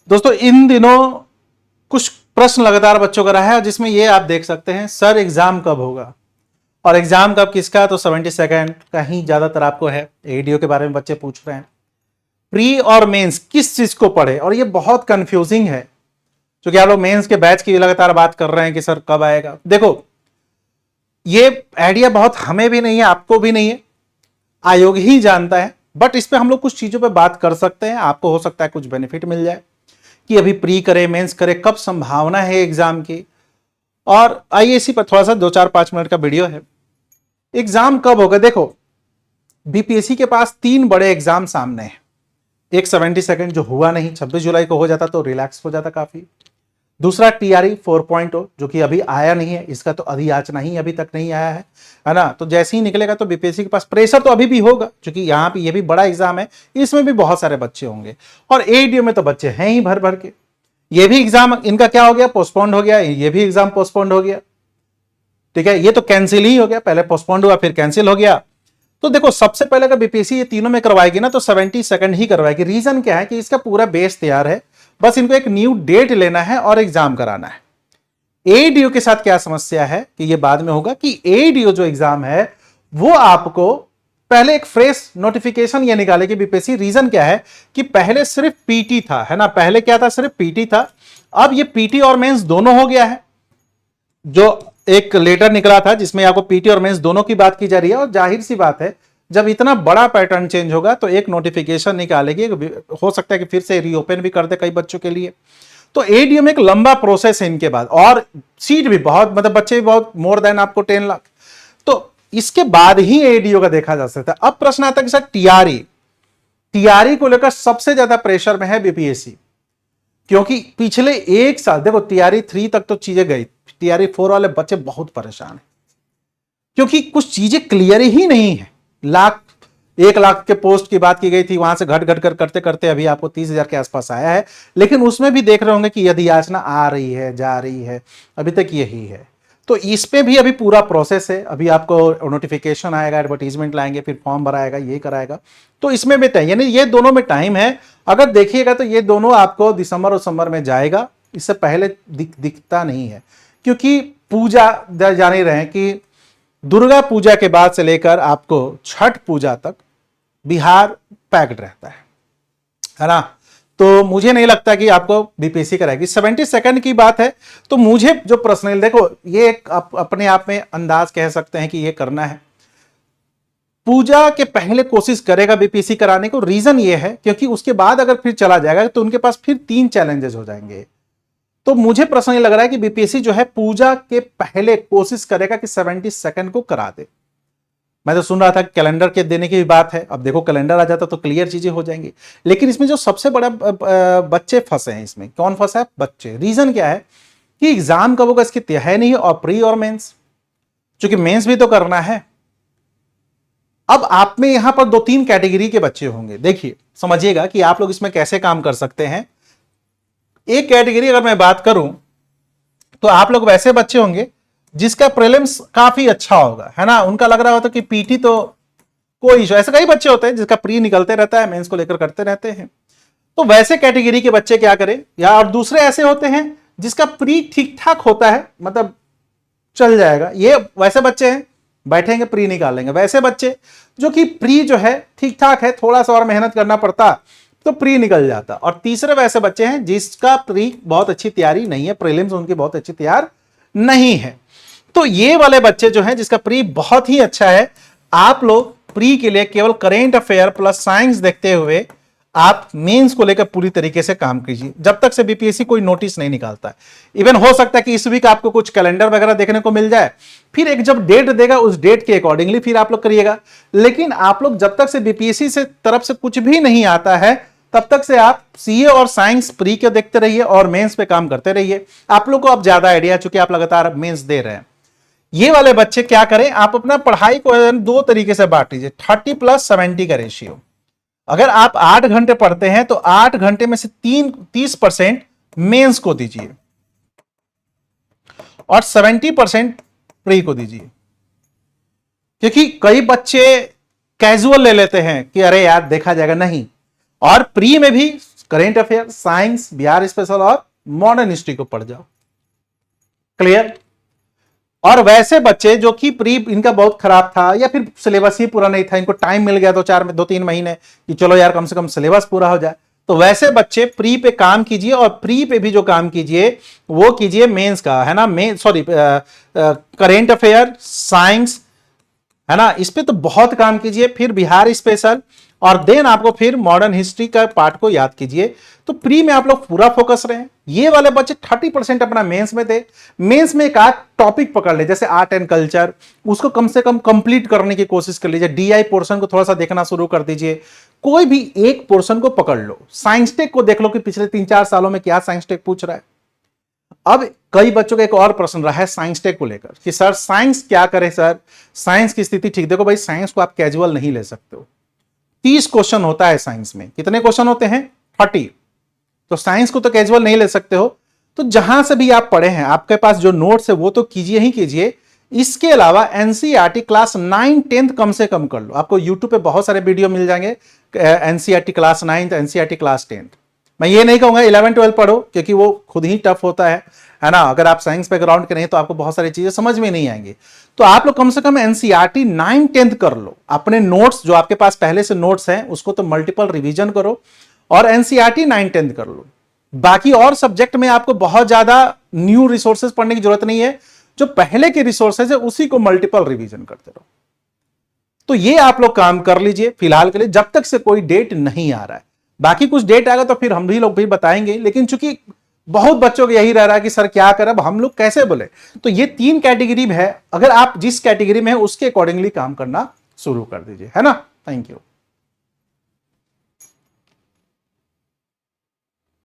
दोस्तों इन दिनों कुछ प्रश्न लगातार बच्चों का रहा है जिसमें ये आप देख सकते हैं, सर एग्जाम कब होगा और एग्जाम कब किसका, तो 72nd का ही ज्यादातर आपको है। एडीओ के बारे में बच्चे पूछ रहे हैं, प्री और मेंस किस चीज को पढ़े, और ये बहुत कंफ्यूजिंग है क्योंकि आप लोग मेंस के बैच की लगातार बात कर रहे हैं कि सर कब आएगा। देखो ये आइडिया बहुत हमें भी नहीं है, आपको भी नहीं है, आयोग ही जानता है, बट इस पे हम लोग कुछ चीजों पे बात कर सकते हैं। आपको हो सकता है कुछ बेनिफिट मिल जाए कि अभी प्री करे मेंस करे, कब संभावना है एग्जाम की। और आइए इसी पर थोड़ा सा 2-4-5 मिनट का वीडियो है। एग्जाम कब होगा, देखो बीपीएससी के पास 3 बड़े एग्जाम सामने हैं। एक 72nd जो हुआ नहीं, 26 जुलाई को हो जाता तो रिलैक्स हो जाता काफी। दूसरा टीआरई 4.0 जो कि अभी आया नहीं है, इसका तो अधियाचना ही अभी तक नहीं आया है ना। तो जैसे ही निकलेगा तो बीपीएससी के पास प्रेशर तो अभी भी होगा क्योंकि यहाँ पे ये भी बड़ा एग्जाम है, इसमें भी बहुत सारे बच्चे होंगे और एडीओ में तो बच्चे हैं ही भर भर के। ये भी एग्जाम इनका क्या हो गया, पोस्टपोन्ड हो गया, ये भी एग्जाम पोस्टपोन्ड हो गया, ठीक है। ये तो कैंसिल ही हो गया, पहले पोस्टपोन्ड हुआ फिर कैंसिल हो गया। तो देखो सबसे पहले अगर बीपीएससी ये तीनों में करवाएगी ना तो 72nd ही करवाएगी। रीजन क्या है कि इसका पूरा बेस तैयार है, बस इनको एक न्यू डेट लेना है और एग्जाम कराना है। एडीओ के साथ क्या समस्या है कि ये बाद में होगा कि एडीओ जो एग्जाम है वो आपको पहले एक फ्रेश नोटिफिकेशन ये निकालेगी बीपीएससी। रीजन क्या है कि पहले सिर्फ पीटी था, है ना, पहले क्या था, सिर्फ पीटी था। अब ये पीटी और मेंस दोनों हो गया है। जो एक लेटर निकला था जिसमें आपको पीटी और मेंस दोनों की बात की जा रही है, और जाहिर सी बात है जब इतना बड़ा पैटर्न चेंज होगा तो एक नोटिफिकेशन निकालेगी, हो सकता है कि फिर से रीओपन भी कर दे कई बच्चों के लिए। तो एडीओ में एक लंबा प्रोसेस है इनके बाद, और सीट भी बहुत, मतलब बच्चे भी बहुत, मोर देन आपको 10 लाख। तो इसके बाद ही एडीओ का देखा जा सकता है। अब प्रश्न आता है कि सर टीआरई को लेकर सबसे ज्यादा प्रेशर में है बीपीएससी, क्योंकि पिछले एक साल देखो टीआरई 3 तक तो चीजें गई, टीआरई 4 वाले बच्चे बहुत परेशान हैं क्योंकि कुछ चीजें क्लियर ही नहीं है। 1 लाख के पोस्ट की बात की गई थी, वहां से घट घट कर करते करते अभी आपको 30,000 के आसपास आया है। लेकिन उसमें भी देख रहे होंगे कि अधियाचना आ रही है जा रही है, अभी तक यही है। तो इस पे भी अभी पूरा प्रोसेस है, अभी आपको नोटिफिकेशन आएगा, एडवर्टीजमेंट लाएंगे, फिर फॉर्म भराएगा, ये कराएगा। तो इसमें भी टाइम, यानी ये दोनों में टाइम है। अगर देखिएगा तो ये दोनों आपको दिसंबर और दिसंबर में जाएगा, इससे पहले दिखता नहीं है। क्योंकि पूजा जान ही रहे हैं कि दुर्गा पूजा के बाद से लेकर आपको छठ पूजा तक बिहार पैक्ड रहता है ना। तो मुझे नहीं लगता कि आपको बीपीएससी कराएगी। 72nd की बात है तो मुझे जो पर्सनल, देखो ये एक अपने आप में अंदाज कह सकते हैं कि ये करना है, पूजा के पहले कोशिश करेगा बीपीएससी कराने को। रीजन ये है क्योंकि उसके बाद अगर फिर चला जाएगा तो उनके पास फिर 3 चैलेंजेस हो जाएंगे। तो मुझे पर्सनली लग रहा है कि बीपीएससी जो है पूजा के पहले कोशिश करेगा कि 72nd को करा दे। मैं तो सुन रहा था कैलेंडर के देने की भी बात है, अब देखो कैलेंडर आ जाता तो क्लियर चीजें हो जाएंगी। लेकिन इसमें जो सबसे बड़ा बच्चे फंसे हैं, इसमें कौन फंसा है, बच्चे। रीजन क्या है कि एग्जाम कब होगा इसकी तय है नहीं, और प्री और मेंस, क्योंकि मेंस भी तो करना है। अब आप में यहां पर 2-3 कैटेगरी के बच्चे होंगे। देखिए समझिएगा कि आप लोग इसमें कैसे काम कर सकते हैं। एक कैटेगरी अगर मैं बात करूं तो आप लोग वैसे बच्चे होंगे जिसका प्रीलिम्स काफी अच्छा होगा, है ना, उनका लग रहा होता कि पीटी तो कोई इशू, ऐसे कई बच्चे होते हैं जिसका प्री निकलते रहता है, मेंस को लेकर करते रहते हैं। तो वैसे कैटेगरी के बच्चे क्या करें, या और दूसरे ऐसे होते हैं जिसका प्री ठीक ठाक होता है, मतलब चल जाएगा, ये वैसे बच्चे हैं बैठेंगे प्री निकालेंगे। वैसे बच्चे जो कि प्री जो है ठीक ठाक है, थोड़ा सा और मेहनत करना पड़ता तो प्री निकल जाता। और तीसरे वैसे बच्चे हैं जिसका प्री बहुत अच्छी तैयारी नहीं है, प्रीलिम्स उनकी बहुत अच्छी तैयार नहीं है। तो ये वाले बच्चे जो हैं जिसका प्री बहुत ही अच्छा है, आप लोग प्री के लिए केवल करेंट अफेयर प्लस साइंस देखते हुए आप मेंस को लेकर पूरी तरीके से काम कीजिए, जब तक से बीपीएससी कोई नोटिस नहीं निकालता है। इवन हो सकता है कि इस वीक आपको कुछ कैलेंडर वगैरह देखने को मिल जाए, फिर एक जब डेट देगा उस डेट के अकॉर्डिंगली फिर आप लोग करिएगा। लेकिन आप लोग जब तक से बीपीएससी से तरफ से कुछ भी नहीं आता है तब तक से आप सीए और साइंस प्री के देखते रहिए और मेंस पे काम करते रहिए। आप लोग को अब ज्यादा आइडिया, चूंकि आप लगातार मेंस दे रहे हैं। ये वाले बच्चे क्या करें, आप अपना पढ़ाई को 2 तरीके से बांट लीजिए, 30+70 का रेशियो। अगर आप 8 घंटे पढ़ते हैं तो 8 घंटे में से 30% मेंस को दीजिए और 70% प्री को दीजिए। क्योंकि कई बच्चे कैजुअल ले लेते हैं कि अरे यार देखा जाएगा, नहीं। और प्री में भी current affair, science, Bihar special और मॉडर्न हिस्ट्री को पढ़ जाओ। क्लियर। और वैसे बच्चे जो कि प्री इनका बहुत खराब था या फिर सिलेबस ही पूरा नहीं था, इनको टाइम मिल गया 2-3 महीने कि चलो यार कम से कम सिलेबस पूरा हो जाए, तो वैसे बच्चे प्री पे काम कीजिए और प्री पे भी जो काम कीजिए वो कीजिए मेंस का, है ना, करेंट अफेयर, साइंस, है ना, इस पे तो बहुत काम कीजिए, फिर बिहार स्पेशल और देन आपको फिर मॉडर्न हिस्ट्री का पार्ट को याद कीजिए। तो प्री में आप लोग पूरा फोकस रहे। ये वाले बच्चे 30% अपना मेंस में थे, मेंस में एक आध टॉपिक पकड़ ले, जैसे आर्ट एंड कल्चर, उसको कम से कम कंप्लीट करने की कोशिश कर लीजिए। डीआई पोर्शन को थोड़ा सा देखना शुरू कर दीजिए, कोई भी एक पोर्शन को पकड़ लो। साइंस टेक को देख लो कि पिछले 3-4 सालों में क्या साइंस टेक पूछ रहा है। अब कई बच्चों का एक और प्रश्न रहा है साइंस टेक को लेकर कि सर साइंस क्या करें, सर साइंस की स्थिति ठीक। देखो भाई, साइंस को आप कैजुअल नहीं ले सकते हो। 30 क्वेश्चन होता है साइंस में, कितने क्वेश्चन होते हैं? 30। तो साइंस को तो कैजुअल नहीं ले सकते हो। तो जहां से भी आप पढ़े हैं, आपके पास जो नोट्स है वो तो कीजिए ही कीजिए। इसके अलावा एनसीईआरटी क्लास 9-10 कम से कम कर लो। आपको यूट्यूब पे बहुत सारे वीडियो मिल जाएंगे, एनसीईआरटी क्लास 9, एनसीईआरटी क्लास 10। मैं ये नहीं कहूंगा 11-12 पढ़ो, क्योंकि वो खुद ही टफ होता है ना। अगर आप साइंस बैकग्राउंड के नहीं तो आपको बहुत सारी चीजें समझ में नहीं आएंगी। तो आप लोग कम से कम एनसीईआरटी 9-10 कर लो। अपने नोट्स जो आपके पास पहले से नोट्स हैं उसको तो मल्टीपल रिवीजन करो और एनसीईआरटी 9-10 कर लो। बाकी और सब्जेक्ट में आपको बहुत ज्यादा न्यू रिसोर्सेज पढ़ने की जरूरत नहीं है। जो पहले के रिसोर्सेज है उसी को मल्टीपल रिवीजन करते रहो। तो ये आप लोग काम कर लीजिए फिलहाल के लिए, जब तक से कोई डेट नहीं आ रहा है। बाकी कुछ डेट आएगा तो फिर हम भी लोग भी बताएंगे। लेकिन चूंकि बहुत बच्चों को यही रह रहा है कि सर क्या करें, अब हम लोग कैसे बोले, तो ये 3 कैटेगरी है। अगर आप जिस कैटेगरी में है उसके अकॉर्डिंगली काम करना शुरू कर दीजिए, है ना। Thank you.